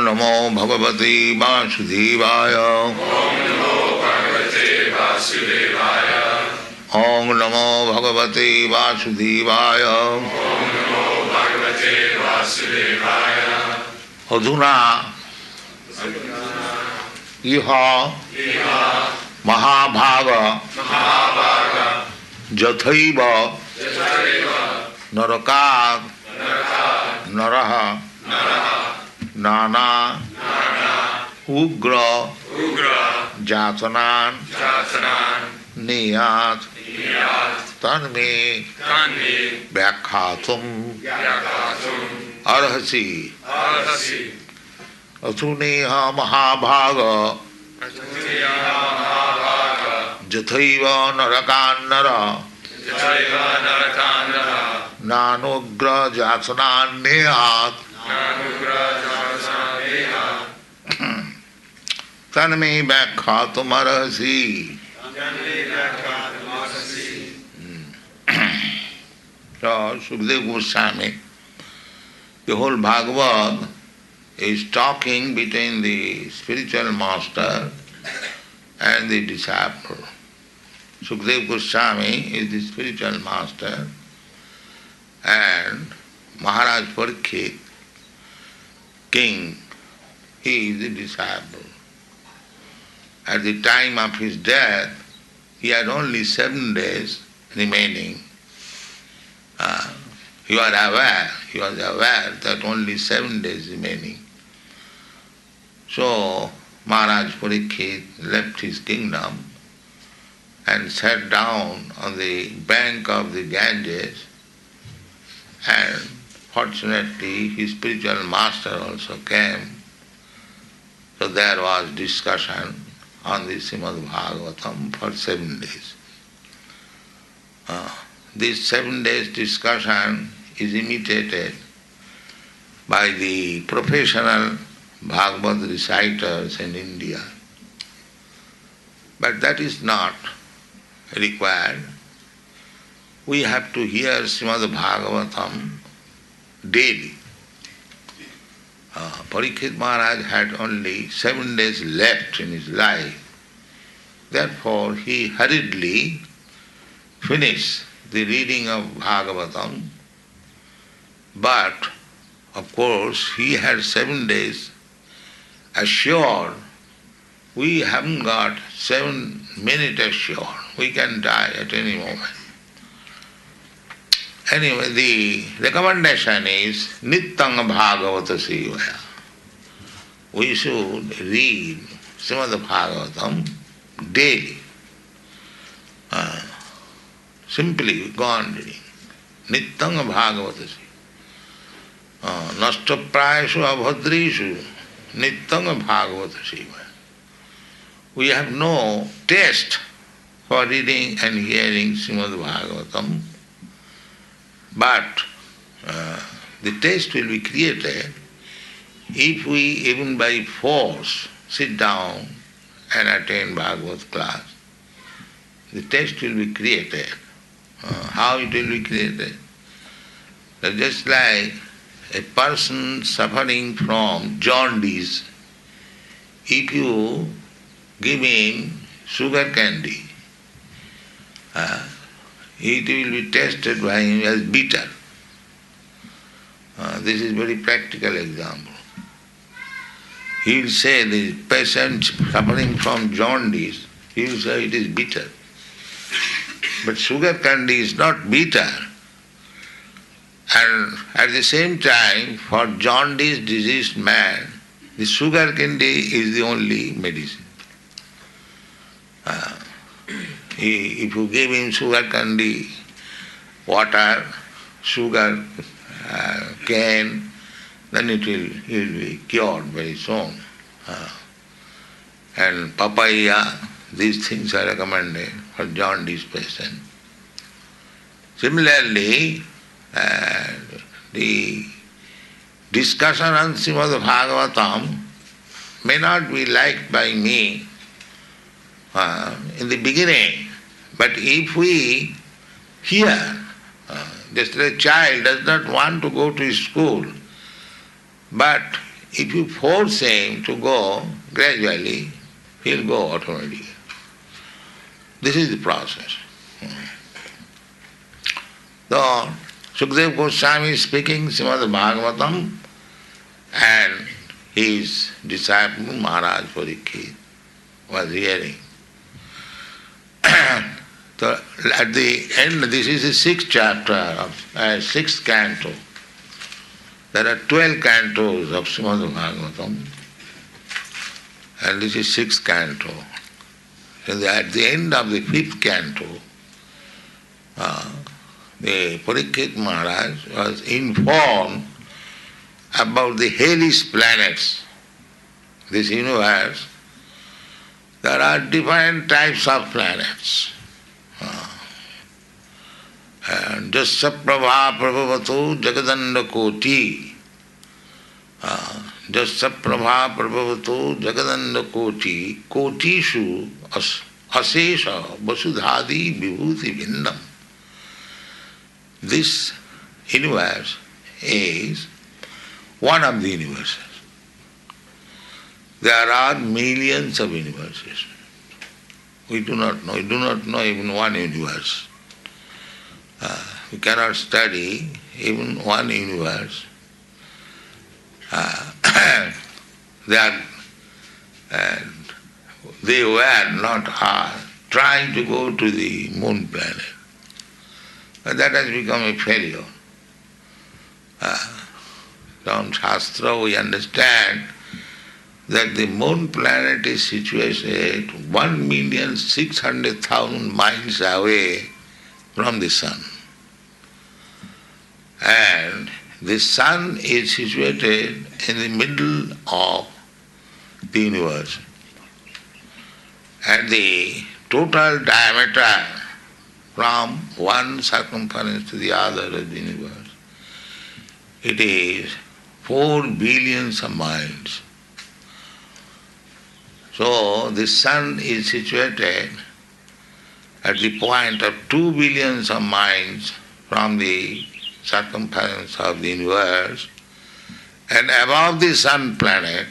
Namo Bhagavate Vasudevaya. Om Namo Bhagavate Vasudevaya. Om Namo Bhagavate Vasudevaya. Om Namo Bhagavate Vasudevaya. Adhuna Iha Mahabhaga Jathaiva Narakat Naraha Nana Ugra Jatanan Niyat Tanme Vyakhatum Arhasi Athuneha Mahabhaga Jathaiva Narakannara Nanugra Jasanan Niyat Tanme Vyakhatum Arhasi. So, Sukadeva Goswami, the whole Bhagavad is talking between the spiritual master and the disciple. Sukadeva Goswami is the spiritual master and Maharaj Parikshit, king, he is the disciple. At the time of his death, he had only 7 days remaining. He was aware that only 7 days remaining. So Maharaj Parikshit left his kingdom and sat down on the bank of the Ganges, and fortunately his spiritual master also came. So there was discussion on the Srimad Bhagavatam for 7 days. This 7 days discussion is imitated by the professional Bhagavad reciters in India. But that is not required. We have to hear Srimad Bhagavatam daily. Parikshit Maharaj had only 7 days left in his life. Therefore, he hurriedly finished the reading of Bhagavatam. But, of course, he had 7 days assured. We haven't got 7 minutes assured. We can die at any moment. Anyway, the recommendation is Nityam Bhagavata Sevaya. We should read Srimad Bhagavatam daily. Simply go on reading. Nityam Bhagavata Sevaya. Nashtaprayashu abhadrishu Nityam Bhagavata Sevaya. We have no taste for reading and hearing Srimad Bhagavatam. But the taste will be created if we, even by force, sit down and attend Bhagavad class. The taste will be created. How it will be created? Just like a person suffering from jaundice, if you give him sugar candy, it will be tasted by him as bitter. This is very practical example. He will say the patient suffering from jaundice, he will say it is bitter. But sugar candy is not bitter. And at the same time, for jaundice diseased man, the sugar candy is the only medicine. If you give him sugar candy, water, sugar cane, then he will be cured very soon. And papaya, these things are recommended for jaundice patient. Similarly, the discussion on Srimad Bhagavatam may not be liked by me in the beginning, but if we hear, just like a child does not want to go to school, but if you force him to go gradually, he'll go automatically. This is the process. So, Sukadeva Goswami is speaking Srimad Bhagavatam, and his disciple Maharaj Parikshit was hearing. So at the end, this is the sixth chapter of sixth canto. There are 12 cantos of Srimad Bhagavatam, and this is sixth canto. And at the end of the fifth canto, the Parikshit Maharaj was informed about the hellish planets, this universe. There are different types of planets. And Jasya Prabha Prabhavato Jagadanda Koti. Jasya Prabha Prabhavato Jagadanda Koti. Kotishu Asesha Vasudhadi Vibhuti Vindam. This universe is one of the universes. There are millions of universes. We do not know even one universe. We cannot study even one universe. They were not trying to go to the moon planet. But that has become a failure. From Shastra we understand that the moon planet is situated 1,600,000 miles away from the sun. And the sun is situated in the middle of the universe. And the total diameter from one circumference to the other of the universe, it is 4 billions of miles. So the sun is situated at the point of 2 billions of miles from the circumference of the universe, and above the sun planet,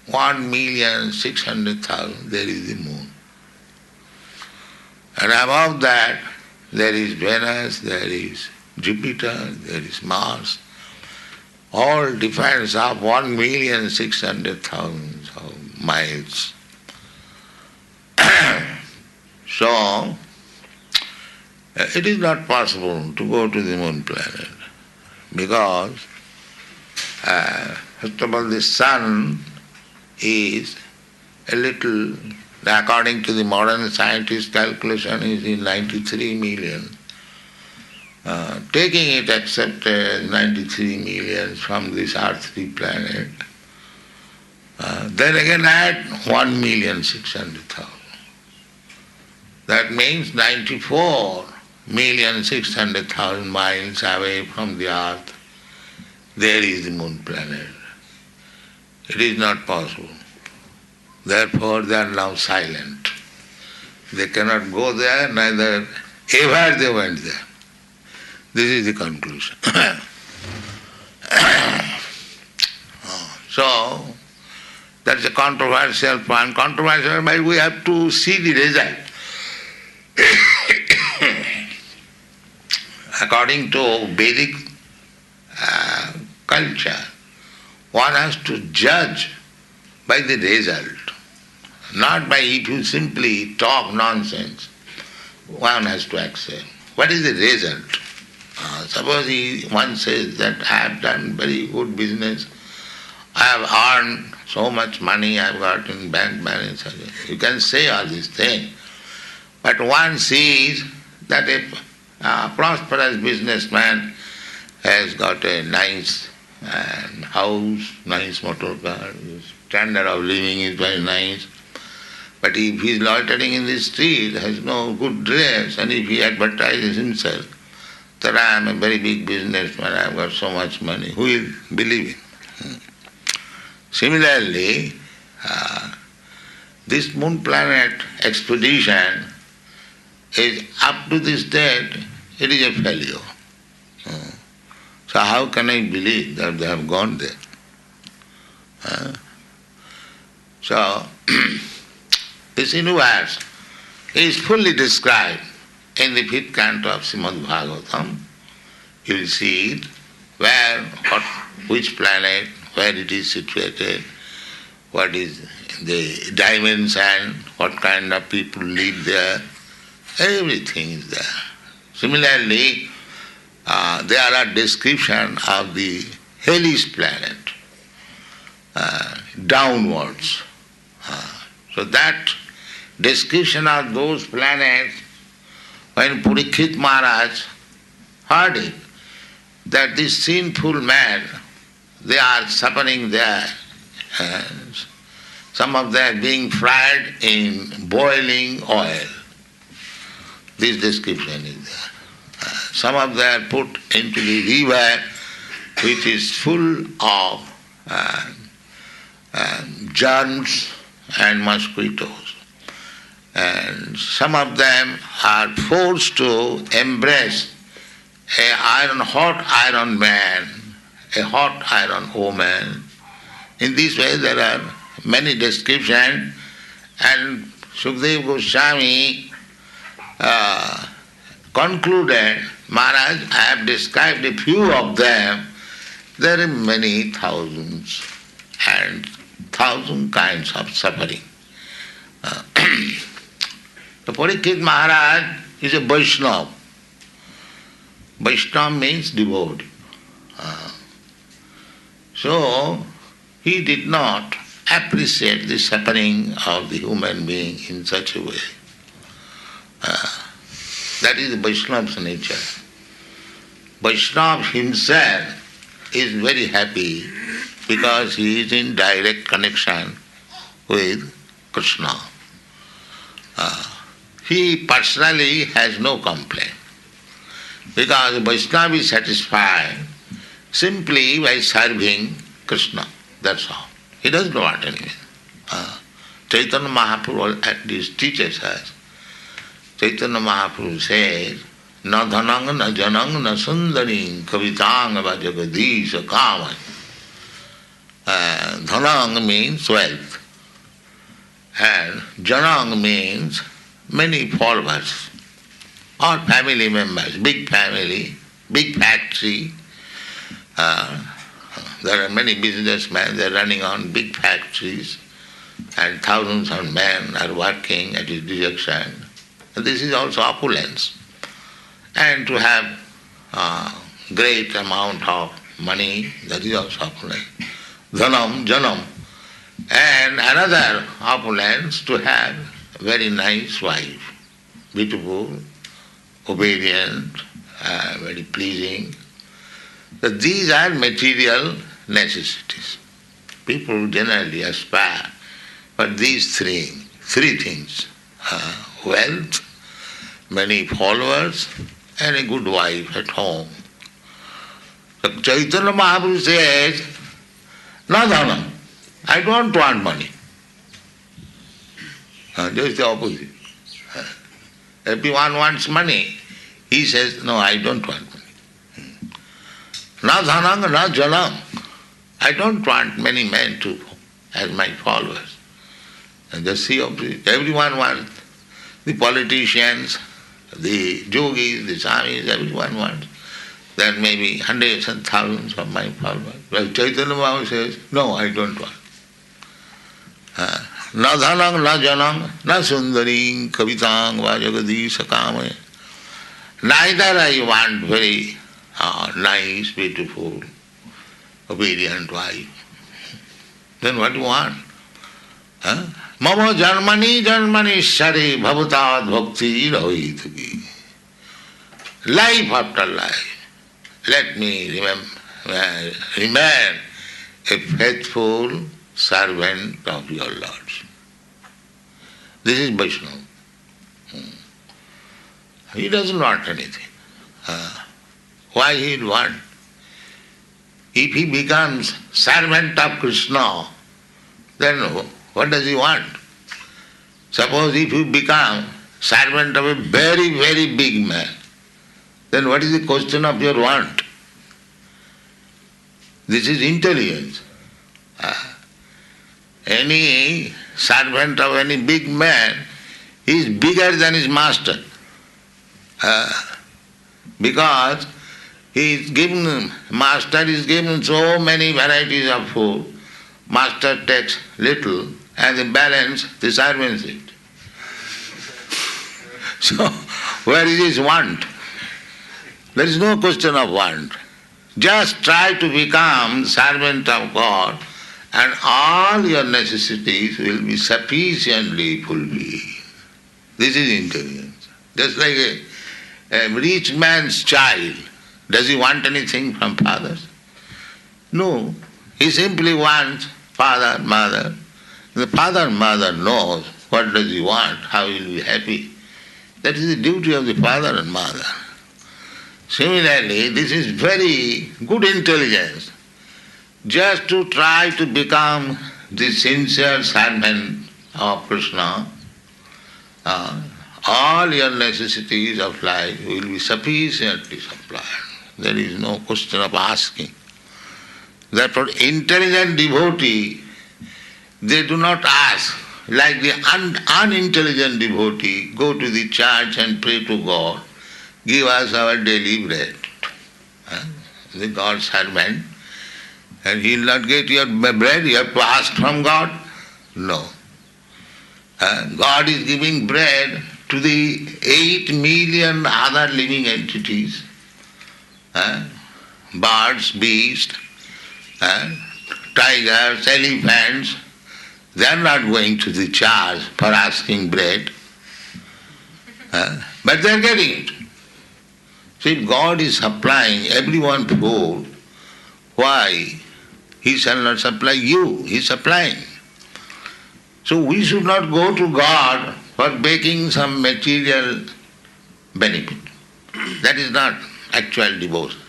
1,600,000, there is the moon. And above that, there is Venus, there is Jupiter, there is Mars, all difference of 1,600,000 miles. So, it is not possible to go to the moon planet because, first of all, the sun is a little, according to the modern scientist calculation, is in 93 million. Taking it accepted 93 million from this earthly planet, then again add 1,600,000. That means 94,600,000 miles away from the earth, there is the moon planet. It is not possible. Therefore they are now silent. They cannot go there, neither ever they went there. This is the conclusion. So, that's a controversial point. Controversial, but we have to see the result. According to Vedic culture, one has to judge by the result, not by if you simply talk nonsense. One has to accept. What is the result? Suppose one says that I have done very good business, I have earned so much money, I have got in bank balance. You can say all these things. But one sees that a prosperous businessman has got a nice house, nice motor car, his standard of living is very nice. But if he is loitering in the street, has no good dress, and if he advertises himself that I am a very big businessman, I have got so much money, who will believe him? Similarly, this moon planet expedition is up to this date, it is a failure. So how can I believe that they have gone there? So, this universe is fully described in the 5th canto of Srimad Bhagavatam. You will see it, which planet, where it is situated, what is the dimension, what kind of people live there, everything is there. Similarly, there are descriptions of the hellish planet, downwards. So that description of those planets, when Parikshit Maharaj heard it, that these sinful men, they are suffering there. Some of them being fried in boiling oil. This description is there. Some of them are put into the river which is full of germs and mosquitoes. And some of them are forced to embrace a hot iron man, a hot iron woman. In this way there are many descriptions, and Sukadeva Goswami concluded, Maharaj, I have described a few of them. There are many thousands and thousand kinds of suffering. The Parikshit Maharaj is a Vaishnava. Vaishnava means devotee. So, he did not appreciate the suffering of the human being in such a way. That is Vaishnava's nature. Vaishnava himself is very happy because he is in direct connection with Krishna. He personally has no complaint because Vaishnava is satisfied simply by serving Krishna. That's all. He doesn't want anything. Chaitanya Mahaprabhu at least teaches us. Chaitanya Mahaprabhu says, Na dhanang, na janang, na sundaring, kavitang vajagadisha kaman. Dhanang means wealth. And janang means many followers or family members, big family, big factory. There are many businessmen, they are running on big factories and thousands of men are working at his direction. And this is also opulence. And to have great amount of money, that is also opulence. Dhanam, janam. And another opulence, to have a very nice wife, beautiful, obedient, very pleasing. So these are material necessities. People generally aspire for these three things. Wealth, many followers, and a good wife at home. So Chaitanya Mahaprabhu says, Na dhanam, I don't want money. Just the opposite. Everyone wants money. He says, no, I don't want money. Na dhanam, na janam. I don't want many men as my followers. And just the opposite. Everyone wants. The politicians, the yogis, the swamis, everyone wants. There may be hundreds and thousands of my followers. But Chaitanya Mahaprabhu says, no, I don't want. Na dhanam, na janam, na sundaring, kavitang, vajagadisha kamaya. Neither I want very nice, beautiful, obedient wife. Then what do you want? Mama janmani shari bhavatad bhakti rahitagi. Life after life, let me remain a faithful servant of your Lord. This is Vaishnava. He doesn't want anything. Why he would want? If he becomes servant of Krishna, then what does he want? Suppose if you become servant of a very, very big man, then what is the question of your want? This is intelligence. any servant of any big man is bigger than his master. Because master is given so many varieties of food, master takes little and the balance the servants eat. So, where is his want? There is no question of want. Just try to become servant of God and all your necessities will be sufficiently fulfilled. This is intelligence. Just like a rich man's child. Does he want anything from fathers? No. He simply wants father, mother. The father and mother knows what does he want, how he will be happy. That is the duty of the father and mother. Similarly, this is very good intelligence. Just to try to become the sincere servant of Krishna, all your necessities of life will be sufficiently supplied. There is no question of asking. Therefore, intelligent devotee, they do not ask. Like the unintelligent devotee, go to the church and pray to God, give us our daily bread. The God's servant, and he will not get your bread, you have to ask from God? No. God is giving bread to the 8 million other living entities, birds, beasts, tigers, elephants. They are not going to the church for asking bread, but they are getting it. So if God is supplying everyone food, why He shall not supply you? He is supplying. So we should not go to God for begging some material benefit. That is not actual devotion.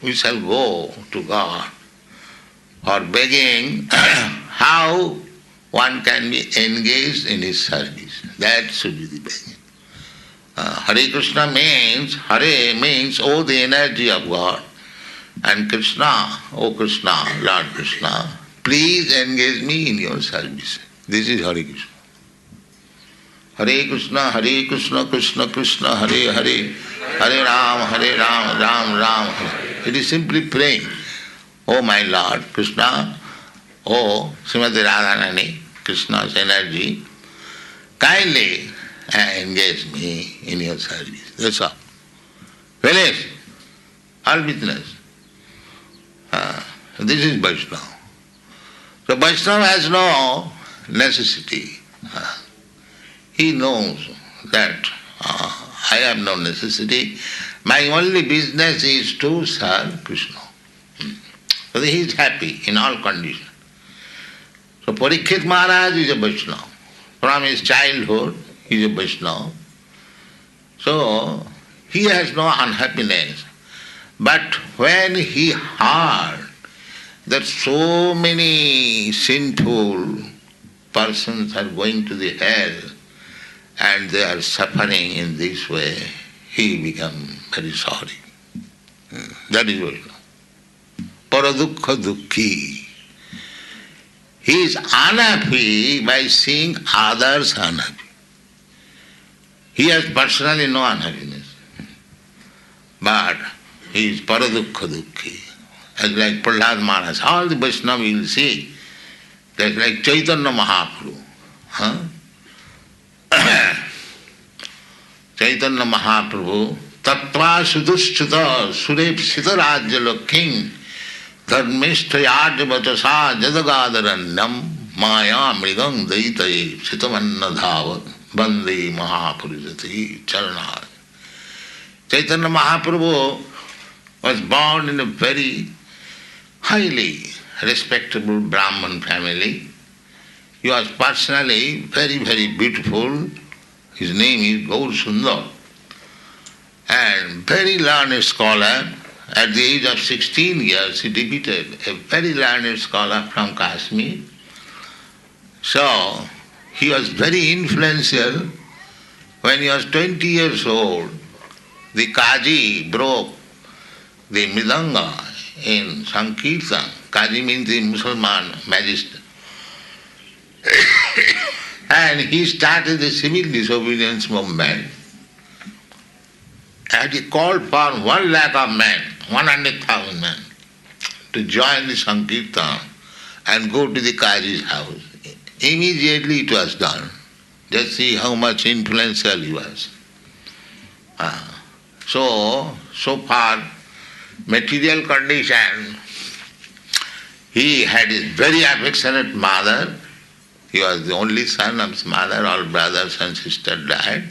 We shall go to God for begging how one can be engaged in His service. That should be the begging. Hare Krishna means, Hare means, oh the energy of God, and Krishna, oh Krishna, Lord Krishna, please engage me in your service. This is Hare Krishna. Hare Krishna, Krishna Krishna, Hare Hare, Hare Ram, Ram Ram, Hare. It is simply praying, oh my Lord Krishna, oh Srimati Radharani, Krishna's energy, kindly engage me in your service. That's all. Finish. All business. This is Vaishnava. So Vaishnava has no necessity. He knows that I have no necessity. My only business is to serve Krishna. So he is happy in all conditions. So Parikshit Maharaj is a Vaishnava. From his childhood, he is a Vaishnava. So he has no unhappiness. But when he heard that so many sinful persons are going to the hell and they are suffering in this way, he became very sorry. That is Vaishnava. Paradukha dukhi. He is unhappy by seeing others unhappy. He has personally no unhappiness. But he is paradukha dukhi. As like Prahlad Maharaj, all the Vaishnava you will see, that's like Chaitanya Mahaprabhu. Chaitanya Mahaprabhu, Tattva Sudhushchita Surepsita Rajya King Dharmishta Yajvatasa Jadagadharanyam Maya Mridam Daitaye Sitamanna Dhava Bande Mahapurusati Charanad. Chaitanya Mahaprabhu was born in a very highly respectable Brahman family. He was personally very, very beautiful. His name is Gaur Sundar. And very learned scholar. At the age of 16 years, he defeated a very learned scholar from Kashmir. So, he was very influential. When he was 20 years old, the Kaji broke the Mridanga in Sankirtan. Qazi means the Musalman magistrate. And he started the civil disobedience movement. And he called for 1 lakh of men, 100,000 men, to join the Sankirtan and go to the Qazi's house. Immediately it was done. Just see how much influential he was. So far, material condition, he had his very affectionate mother. He was the only son of his mother, all brothers and sisters died.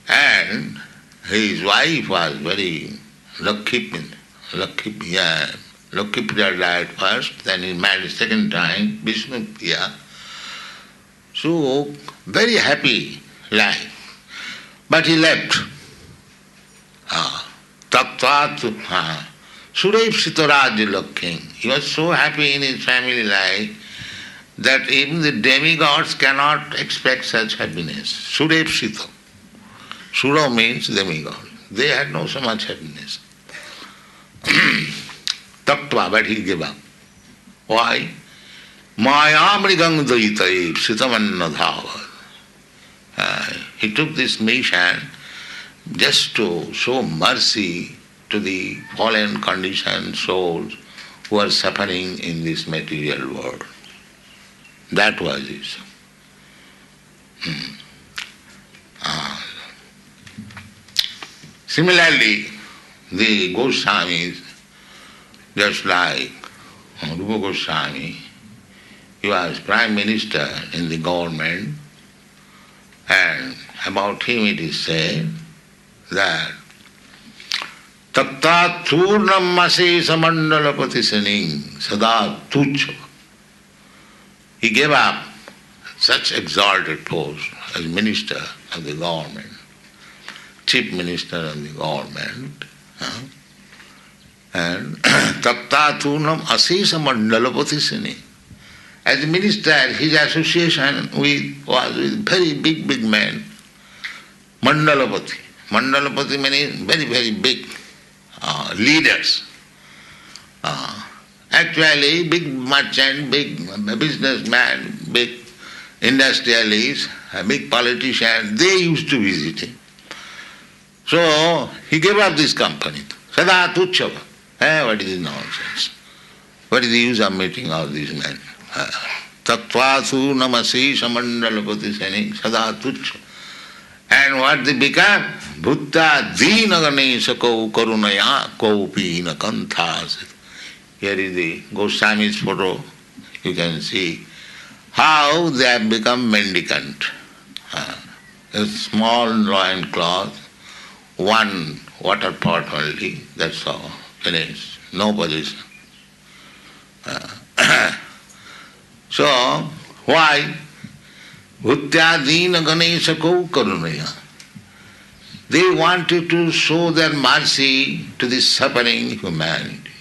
And his wife was very lucky Priya died first, then he married second time, Vishnu Priya. So, very happy life. But he left. Surev Sitaraj king. He was so happy in his family life that even the demigods cannot expect such happiness. Surev Sita. Sura means demigod. They had no so much happiness. Taktva, but he gave up. Why? Maya mrigang daitai sitamanna dhava. He took this mission just to show mercy to the fallen conditioned souls who are suffering in this material world. That was it. Similarly, the Goswamis, just like Rupa Goswami, he was Prime Minister in the government, and about him it is said that Tatta Turnam Asesa Mandalapati Saning Sada Tucha. He gave up such exalted post as Minister of the government, Chief Minister of the government, and Tatta Turnam Asesa Mandalapati Saning. As a minister, his association was with very big men, Mandalapati. Mandalapati means very big leaders. Actually, big merchant, big businessman, big industrialist, big politician, they used to visit him. So he gave up this company. Sada Tuchava. What is this nonsense? What is the use of meeting all these men? Tattvasu namasi samandalapati sani sada tuchha. And what they become? Bhutta dina ganesako karunaya kopina kanthas. Here is the Goswami's photo. You can see how they have become mendicant. A small loin cloth, 1 water pot only, that's all. Finished. No position. So, why? Bhutyadina ganesako karunaya. They wanted to show their mercy to the suffering humanity.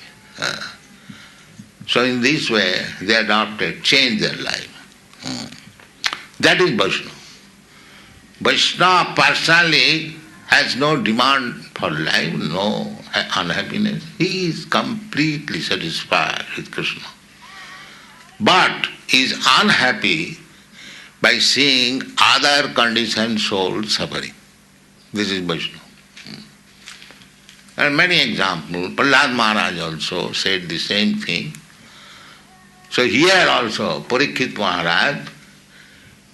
So in this way, they adopted, changed their life. That is Vaishnava. Vaishnava personally has no demand for life, no unhappiness. He is completely satisfied with Krishna. But is unhappy by seeing other conditioned souls suffering. This is Vaishnava. And many examples. Prahlad Maharaj also said the same thing. So here also, Parikshit Maharaj,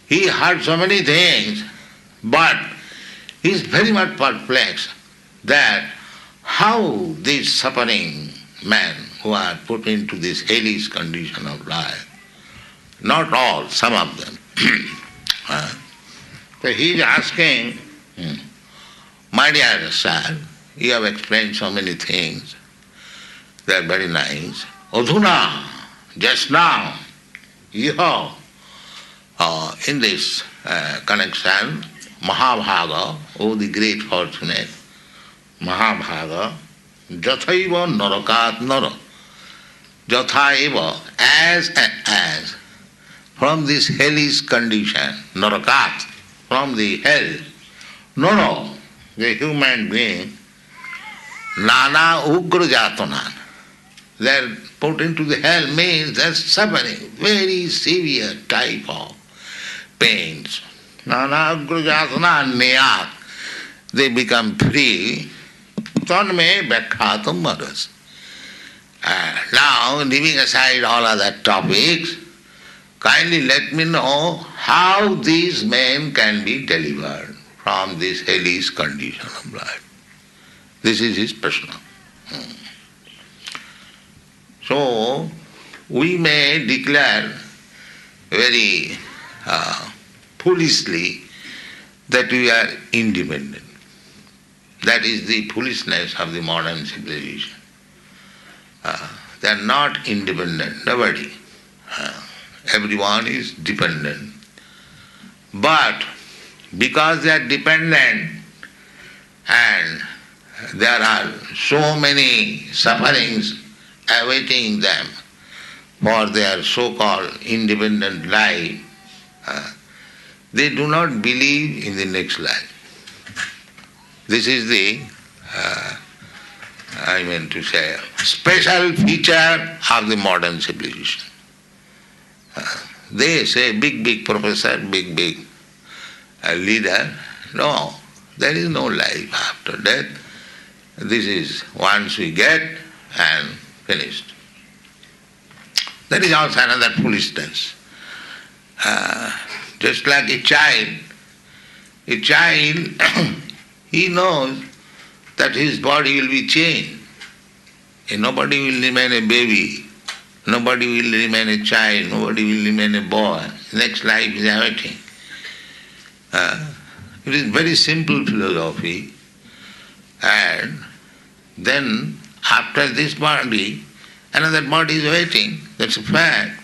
he heard so many things, but he is very much perplexed that how these suffering men who are put into this hellish condition of life, not all, some of them. So he is asking, my dear sir, you have explained so many things, they are very nice. Adhuna, just now, you have, in this connection, Mahabhaga, oh the great fortunate, Mahabhaga, Jathaiva narakat nara. Jathaiva, as, from this hellish condition, narakat, from the hell, nara, the human being, nana ugra jatanan. they are put into the hell means they are suffering very severe type of pains. They become free. Tanme Bhakhatam Maras. Now, leaving aside all other topics, kindly let me know how these men can be delivered from this hellish condition of life. This is his prashna. So, we may declare very foolishly that we are independent. That is the foolishness of the modern civilization. They are not independent, nobody. Everyone is dependent. But because they are dependent and there are so many sufferings awaiting them for their so-called independent life, they do not believe in the next life. This is the, special feature of the modern civilization. They say big professor, big leader. No, there is no life after death. This is once we get and finished. That is also another foolishness. Just like a child, he knows that his body will be changed. Nobody will remain a baby, nobody will remain a child, nobody will remain a boy. Next life is awaiting. It is very simple philosophy. And then after this body, another body is waiting. That's a fact.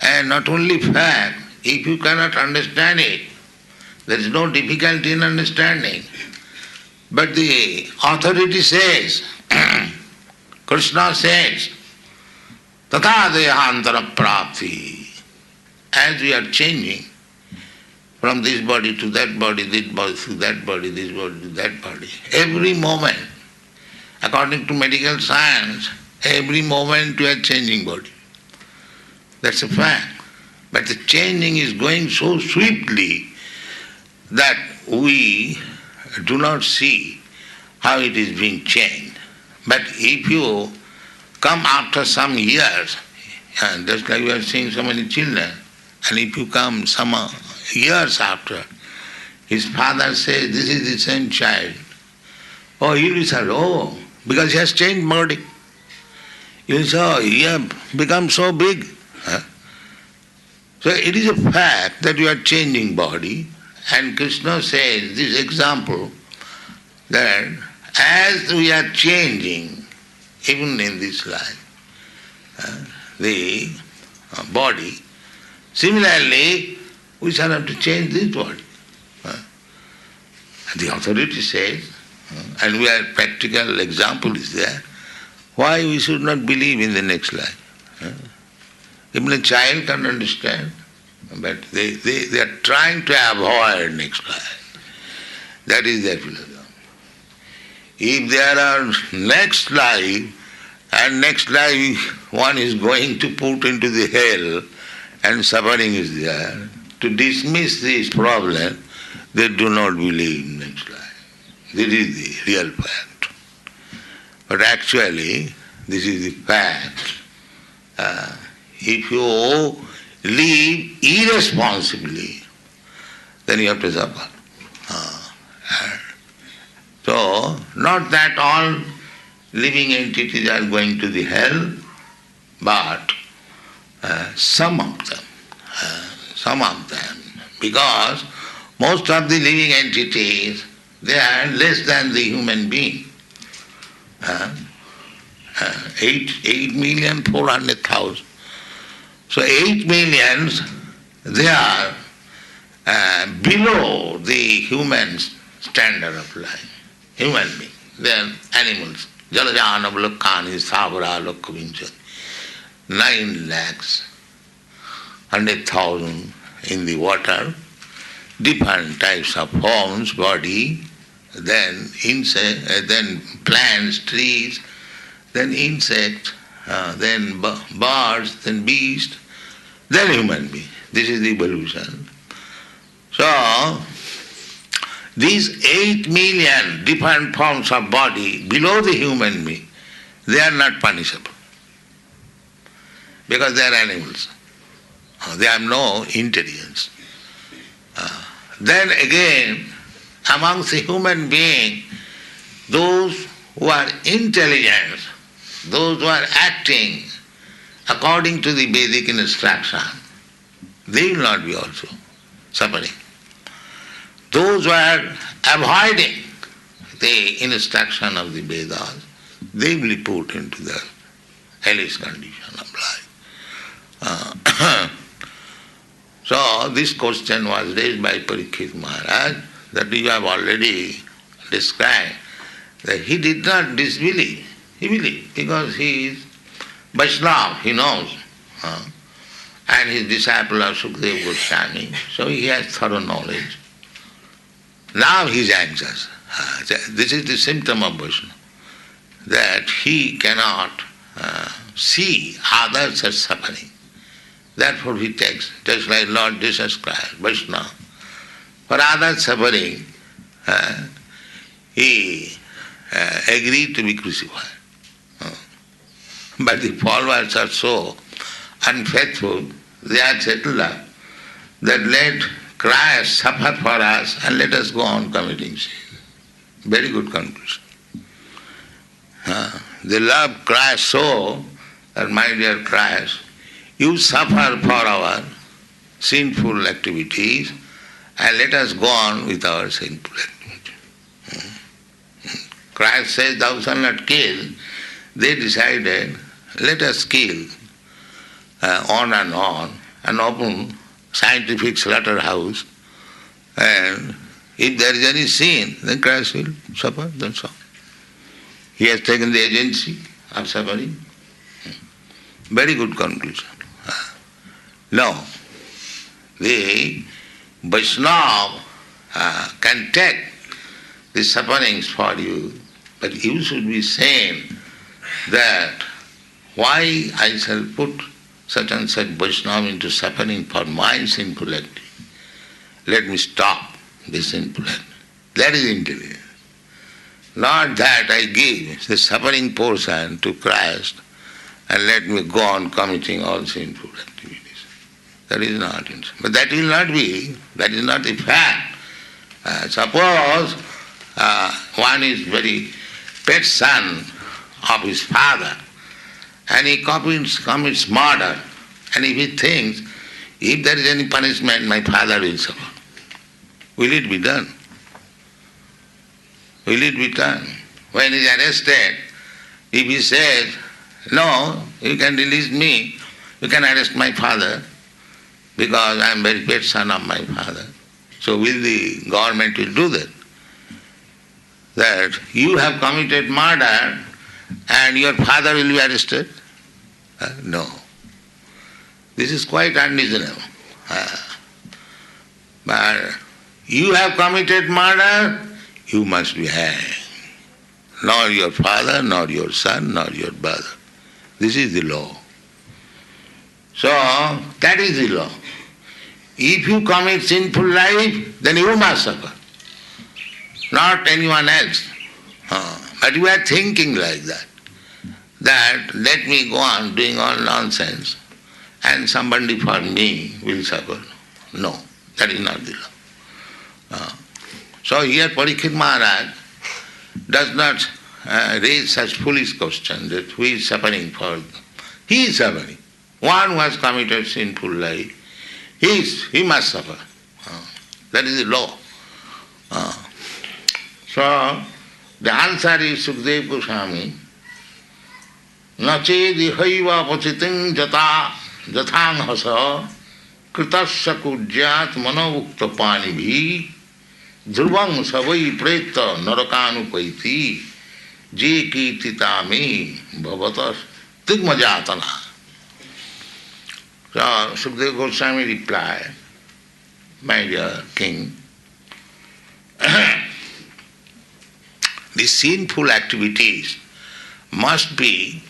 And not only fact, if you cannot understand it, there is no difficulty in understanding. But the authority says, Krishna says, Tatha dehantara prapti. As we are changing from this body to that body, this body to that body, this body to that body, every moment, according to medical science, every moment we are changing body. That's a fact. But the changing is going so swiftly that we do not see how it is being changed. But if you come after some years, just like we are seeing so many children, and if you come some years after, his father says, this is the same child. Oh, he will say, oh, because he has changed body. You will say, oh, he has become so big. So it is a fact that you are changing body, and Krishna says this example that as we are changing, even in this life, the body, similarly, we shall have to change this body. The authority says, and we are practical example is there, why we should not believe in the next life. Even a child can understand, but they are trying to avoid next life. That is their philosophy. If there are next life, and next life one is going to put into the hell, and suffering is there, to dismiss this problem, they do not believe in next life. This is the real fact. But actually, this is the fact. If you live irresponsibly, then you have to suffer. So, not that all living entities are going to the hell, but some of them, because most of the living entities, they are less than the human being. 8,400,000. So 8 millions, they are below the human standard of life. Human being, they are animals. Jalajana Vlakkani Savara Lokkavincha. 9,100,000 in the water, different types of forms, body, then insect, then plants, trees, then insect, then birds, then beast, then human being. This is the evolution. So, these 8 million different forms of body below the human being, they are not punishable. Because they are animals. They have no intelligence. Then again, amongst the human beings, those who are intelligent, those who are acting according to the Vedic instruction, they will not be also suffering. Those who are avoiding the instruction of the Vedas, they will be put into the hellish condition of life. So this question was raised by Parikshit Maharaj, that you have already described, that he did not disbelieve. He believed because he is Vaishnava, he knows. And he is disciple of Sukadeva Goswami, so he has thorough knowledge. Now he is anxious. This is the symptom of Vaishnava, that he cannot see others as suffering. Therefore he takes, just like Lord Jesus Christ, Vaishnava. For others suffering, he agreed to be crucified. But the followers are so unfaithful, they are settled up, that let Christ suffer for us and let us go on committing sin. Very good conclusion. They love Christ so that, my dear Christ, you suffer for our sinful activities and let us go on with our sinful activities. Christ says, thou shalt not kill. They decided, let us kill on and open scientific slaughterhouse, and if there is any sin, then Christ will suffer, that's all. He has taken the agency of suffering. Very good conclusion. Now, the Vaishnava can take the sufferings for you, but you should be saying that why I shall put such and such Vaishnava into suffering for my sinful activity. Let me stop this sinful activity. That is intelligence. Not that I give the suffering portion to Christ and let me go on committing all sinful activities. That is not it. But that will not be, that is not the fact. Suppose one is very pet son of his father, and he commits murder, and if he thinks, if there is any punishment, my father will suffer. Will it be done? Will it be done? When he is arrested, if he says, no, you can release me, you can arrest my father, because I am very pet son of my father. So will the government will do that? That you have committed murder and your father will be arrested? No. This is quite unreasonable. But you have committed murder, you must be hanged. Nor your father, nor your son, nor your brother. This is the law. So, that is the law. If you commit sinful life, then you must suffer. Not anyone else. But you are thinking like that. That let me go on doing all nonsense and somebody for me will suffer. No, that is not the law. So here Parikshit Maharaj does not raise such foolish question that who is suffering for. He is suffering. One who has committed sinful life, he must suffer. That is the law. So the answer is Sukadeva Goswami, Nachedihaiva pachiting jata jathang kritasya kujyat manavukta panibhi dhruvang savai preta narakanupaiti je kirtitame bhavatas tigmajatana. So Sukadeva Goswami replied, my dear king, the sinful activities must be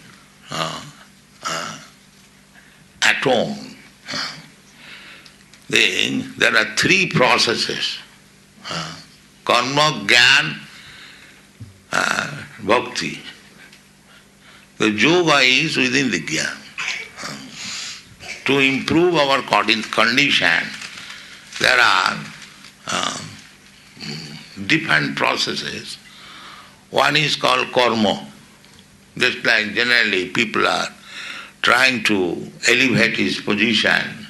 atoned. Then there are three processes: karma, jnana, bhakti. The yoga is within the jnana. To improve our condition, there are different processes. One is called karma. Just like generally people are trying to elevate his position,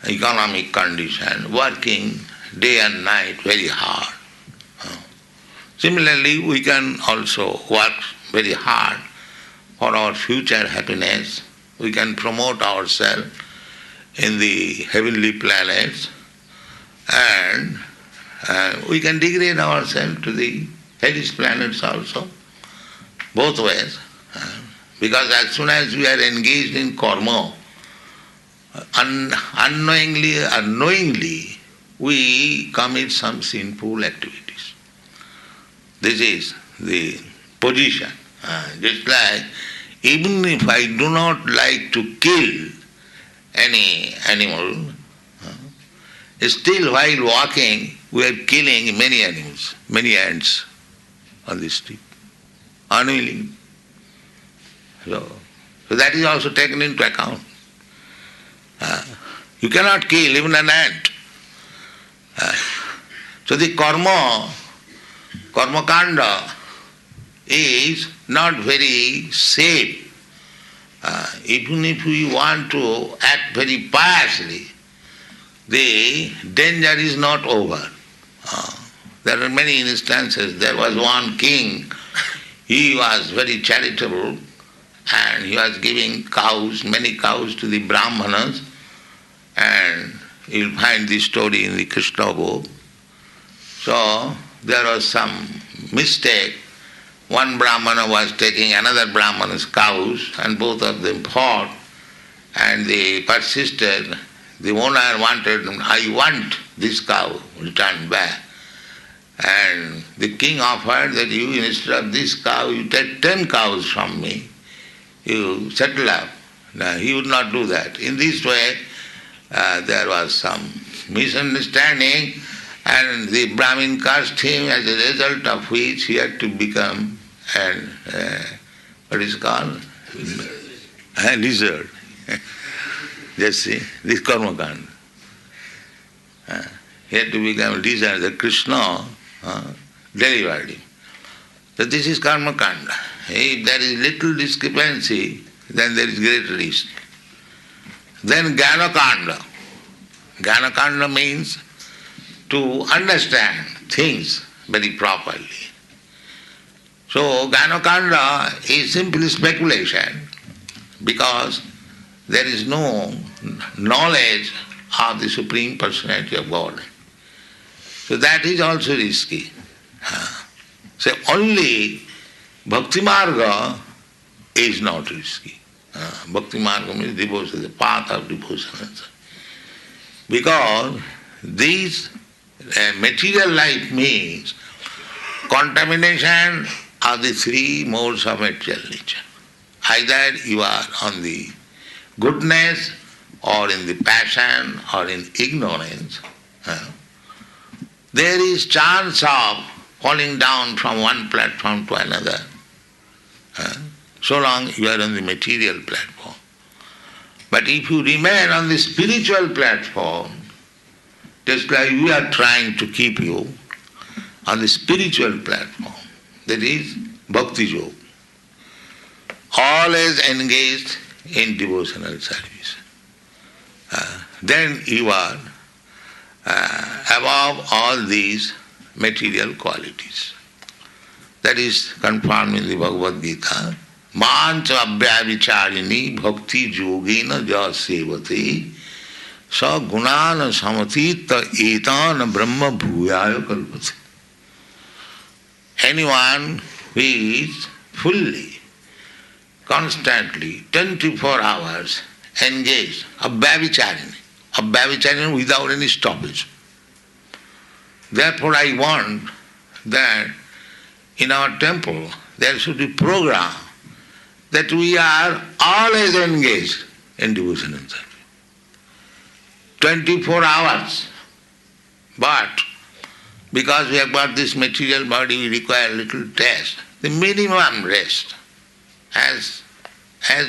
economic condition, working day and night very hard. Similarly, we can also work very hard for our future happiness. We can promote ourselves in the heavenly planets, and we can degrade ourselves to the hellish planets also, both ways. Because as soon as we are engaged in karma, unknowingly or knowingly, we commit some sinful activities. This is the position. Just like, even if I do not like to kill any animal, still while walking we are killing many animals, many ants on the street, unwillingly. So that is also taken into account. You cannot kill even an ant. So the karma kanda is not very safe. Even if we want to act very piously, the danger is not over. There are many instances. There was one king, he was very charitable and he was giving cows, many cows to the Brahmanas, and you'll find this story in the Krishna book. So there was some mistake. One Brahmana was taking another Brahmana's cows and both of them fought, and they persisted. The owner wanted, I want this cow returned back. And the king offered that you, instead of this cow, you take 10 cows from me, you settle up. Now, he would not do that. In this way, there was some misunderstanding, and the Brahmin cursed him, as a result of which he had to become what is called? A lizard. Just see, this karma kanda. He had to become a lizard. The Krishna delivered him. So this is karma kanda. If there is little discrepancy, then there is great risk. Then jnana kanda. Jnana kanda means to understand things very properly. So jnana kanda is simply speculation, because there is no knowledge of the Supreme Personality of God. So that is also risky. So only Bhakti Marga is not risky. Bhakti Marga means devotion, the path of devotion. Because this material life means contamination of the three modes of material nature. Either you are on the goodness, or in the passion, or in ignorance. There is chance of falling down from one platform to another, so long you are on the material platform. But if you remain on the spiritual platform, just like we are trying to keep you on the spiritual platform, that is bhakti yoga, always engaged in devotional service, then you are above all these material qualities. That is confirmed in the Bhagavad Gita. Mancha abhyavicharini bhakti yogena ja sevate sa gunana samatita etana brahma bhuyaya kalpate. Anyone who is fully, constantly, 24 hours engaged, abhyavicharini without any stoppage. Therefore I want that in our temple there should be program that we are always engaged in devotional service. 24 hours. But because we have got this material body, we require a little rest. The minimum rest, as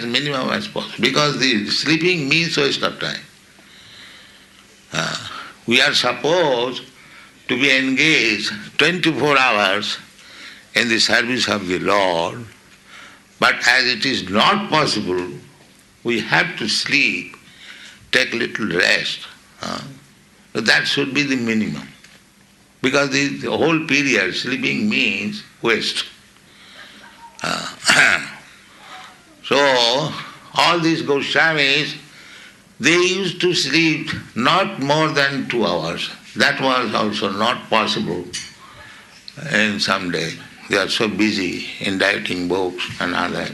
minimum as possible. Because the sleeping means waste of time. We are supposed to be engaged 24 hours in the service of the Lord, but as it is not possible, we have to sleep, take little rest. That should be the minimum. Because the whole period, sleeping means waste. So, all these Goswamis, they used to sleep not more than 2 hours. That was also not possible in some day. They are so busy in writing books and other.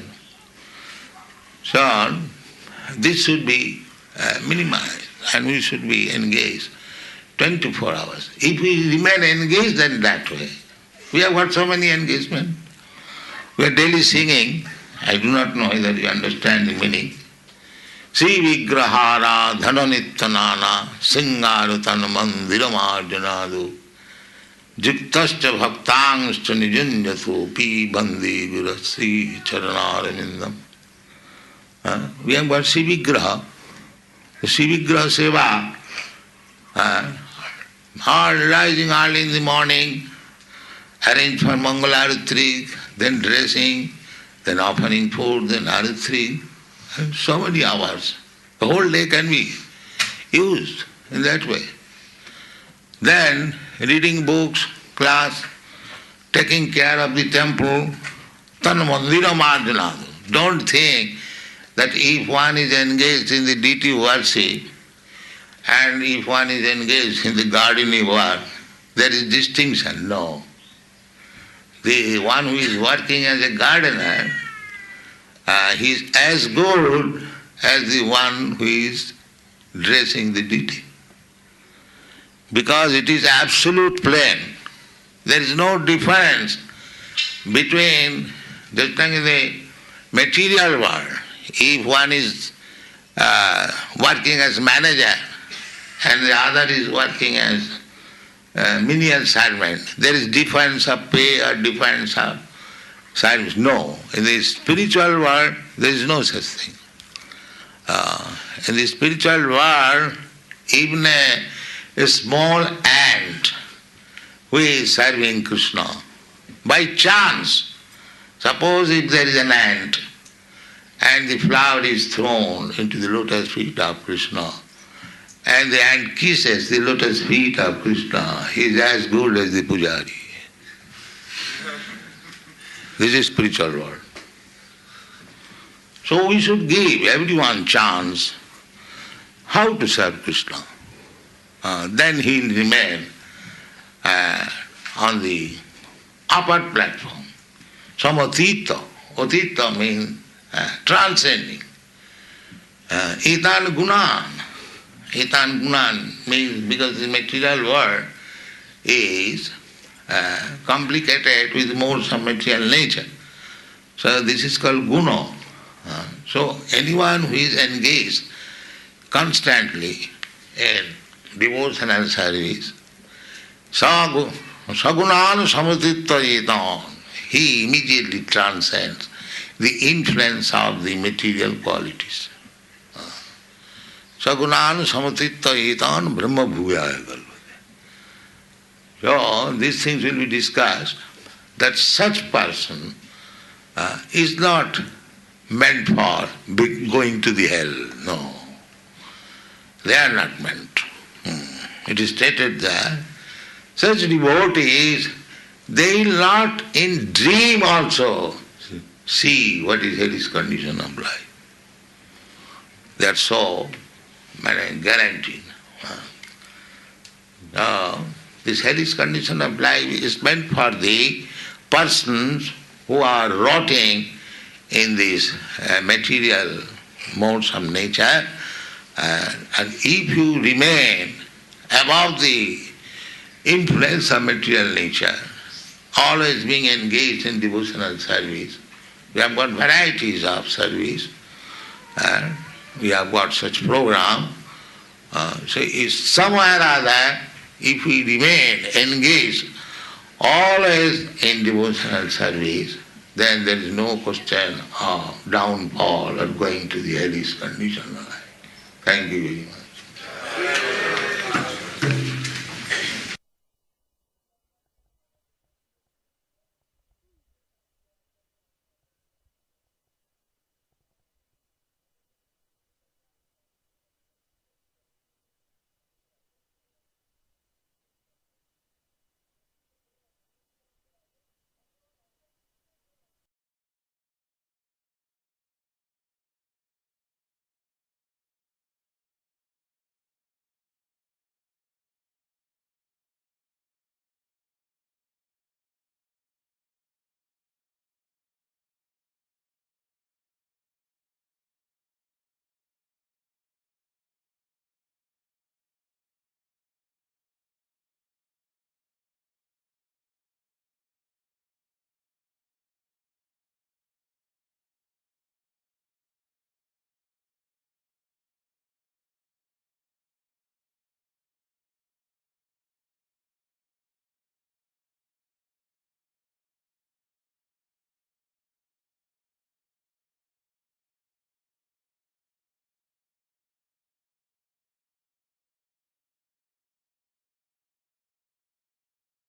So, this should be minimized and we should be engaged 24 hours. If we remain engaged in that way, we have got so many engagements. We are daily singing. I do not know whether you understand the meaning. Sri Vigrahara Dhananittanana Singarutan Mandiramarjanadu Juktascha Bhaktangscha Nijunjatu Pi Bandi Gurasri Charanaramindam. We have got Sri Vigraha. The Sri Vigraha Seva. All rising early in the morning, arrange for Mangalarati, then dressing, then offering food, then Aratri. So many hours. The whole day can be used in that way. Then reading books, class, taking care of the temple, tanmandira marjanadu. Don't think that if one is engaged in the deity worship and if one is engaged in the gardening work, there is distinction. No. The one who is working as a gardener, he is as good as the one who is dressing the deity. Because it is absolute plain. There is no difference between, just like in the material world, if one is working as manager and the other is working as menial servant, there is difference of pay or difference of service. No. In the spiritual world, there is no such thing. In the spiritual world, even a small ant who is serving Krishna, by chance, suppose if there is an ant and the flower is thrown into the lotus feet of Krishna, and the ant kisses the lotus feet of Krishna, he is as good as the pujari. This is spiritual world. So we should give everyone chance how to serve Krishna. Then he will remain on the upper platform. Samatita. Otita means transcending. Itan gunan. Itan gunan means because the material world is complicated with more some material nature. So this is called guna. So anyone who is engaged constantly in devotional service, sagunan samatittayitan, he immediately transcends the influence of the material qualities. Sagunan samatittayitan brahma bhuvaya kalvate. So these things will be discussed, that such person is not meant for going to the hell. No. They are not meant. It is stated that such devotees, they will not in dream also see what is hellish condition of life. They are so guaranteed. Now, this hellish condition of life is meant for the persons who are rotting in this material modes of nature, and if you remain above the influence of material nature, always being engaged in devotional service, We have got varieties of service, and we have got such program. So if somewhere or other, if we remain engaged always in devotional service, then there is no question of downfall or going to the hellish condition. Thank you very much.